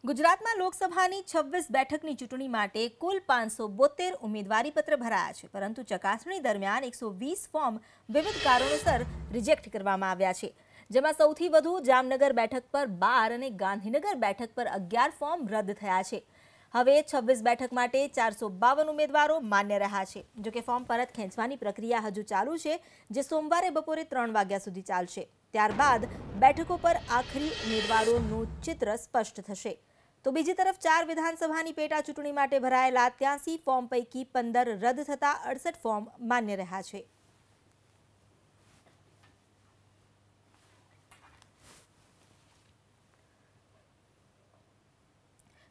ગુજરાતમાં લોકસભાની 26 બેઠકની ચૂંટણી માટે કુલ 572 ઉમેદવારીપત્ર ભરાયા છે, પરંતુ ચકાસણી દરમિયાન 120 ફોર્મ વિવિધ કારણોસર રિજેક્ટ કરવામાં આવ્યા છે, જેમાં સૌથી વધુ જામનગર બેઠક પર 12 અને ગાંધીનગર બેઠક પર 11 ફોર્મ રદ થયા છે। હવે 26 બેઠક માટે 452 ઉમેદવારો માન્ય રહ્યા છે। જો કે ફોર્મ પરત ખેંચવાની પ્રક્રિયા હજુ ચાલુ છે, જે સોમવારે બપોરે 3 વાગ્યા સુધી ચાલશે। ત્યારબાદ બેઠકો પર આખરી ઉમેદવારોનું ચિત્ર સ્પષ્ટ થશે। તો બીજી તરફ 4 વિધાનસભાની પેટા ચૂંટણી માટે ભરાયેલા 83 ફોર્મ પૈકી 15 રદ થતા 68 ફોર્મ માન્ય રહ્યા છે।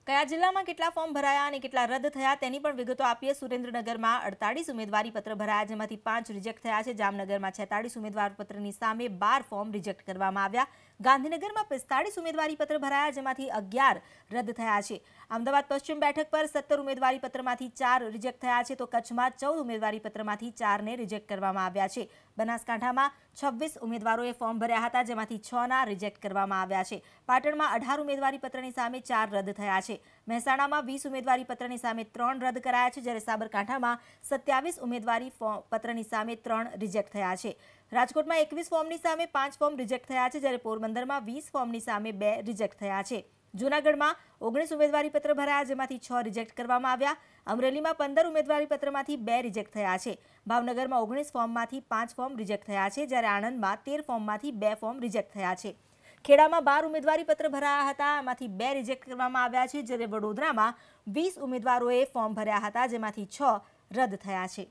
કયા જિલ્લામાં કેટલા ફોર્મ ભરાયા અને કેટલા રદ થયા તેની પણ વિગતો આપીએ। સુરેન્દ્રનગરમાં 48 ઉમેદવારીપત્ર ભરાયા, જેમાંથી 5 રિજેક્ટ થયા છે। જામનગરમાં 46 ઉમેદવારીપત્રની સામે 12 ફોર્મ રિજેક્ટ કરવામાં આવ્યા। ગાંધીનગરમાં 45 ઉમેદવારીપત્ર ભરાયા, જેમાંથી 11 રદ થયા છે। અમદાવાદ પશ્ચિમ બેઠક પર 17 ઉમેદવારીપત્રમાંથી 4 રિજેક્ટ થયા છે, તો કચ્છમાં 14 ઉમેદવારીપત્રમાંથી 4ને રિજેક્ટ કરવામાં આવ્યા છે। બનાસકાંઠામાં 26 ઉમેદવારોએ ફોર્મ ભર્યા હતા, જેમાંથી 6ના રિજેક્ટ કરવામાં આવ્યા છે। પાટણમાં 18 ઉમેદવારીપત્રની સામે 4 રદ થયા છે। મહેસાણામાં 20 ઉમેદવારીપત્રની સામે 3 રદ કરાયા છે, જ્યારે સાબરકાંઠામાં 27 ઉમેદવારીપત્રની સામે 3 રિજેક્ટ થયા છે। રાજકોટમાં 21 ફોર્મની સામે 5 ફોર્મ રિજેક્ટ થયા છે, જ્યારે પોરબંદરમાં 20 ફોર્મની સામે 2 રિજેક્ટ થયા છે। જૂનાગઢમાં 19 ઉમેદવારીપત્ર ભરાયા, જેમાંથી 6 રિજેક્ટ કરવામાં આવ્યા। અમરેલીમાં 15 ઉમેદવારીપત્રમાંથી 2 રિજેક્ટ થયા છે। ભાવનગરમાં 19 ફોર્મમાંથી 5 ફોર્મ રિજેક્ટ થયા છે, જ્યારે આણંદમાં 13 ફોર્મમાંથી 2 ફોર્મ રિજેક્ટ થયા છે। ખેડામાં 12 ઉમેદવારીપત્ર ભરાયા હતા, એમાંથી 2 રિજેક્ટ કરવામાં આવ્યા છે, જ્યારે વડોદરામાં 20 ઉમેદવારોએ ફોર્મ ભર્યા હતા, જેમાંથી 6 રદ થયા છે।